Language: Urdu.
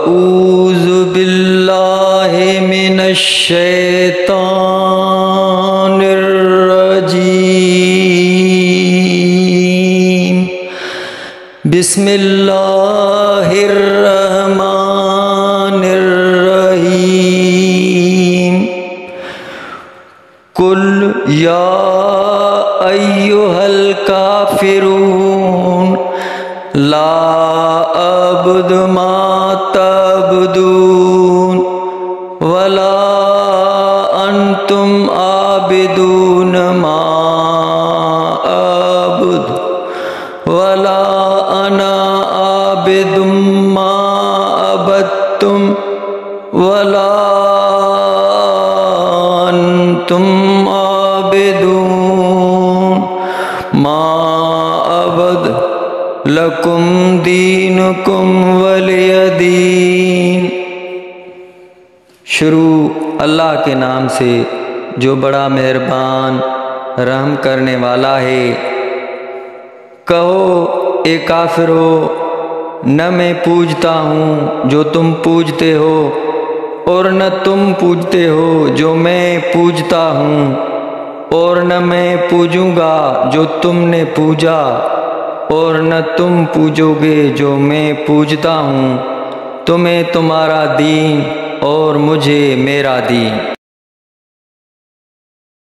أعوذ بالله من الشيطان الرجيم بسم الله الرحمن الرحيم قل يا أيها الكافرون لا أعبد ما تعبدون ولا أنتم عابدون ما أعبد ولا أنا عابد ما عبدتم ولا أنتم عابدون ما أعبد لکم دینکم ولی دین۔ شروع اللہ کے نام سے جو بڑا مہربان رحم کرنے والا ہے۔ کہو اے کافرو، نہ میں پوجتا ہوں جو تم پوجتے ہو، اور نہ تم پوجتے ہو جو میں پوجتا ہوں، اور نہ میں پوجوں گا جو تم نے پوجا، اور نہ تم پوجو گے جو میں پوجتا ہوں۔ تمہیں تمہارا دین اور مجھے میرا دین۔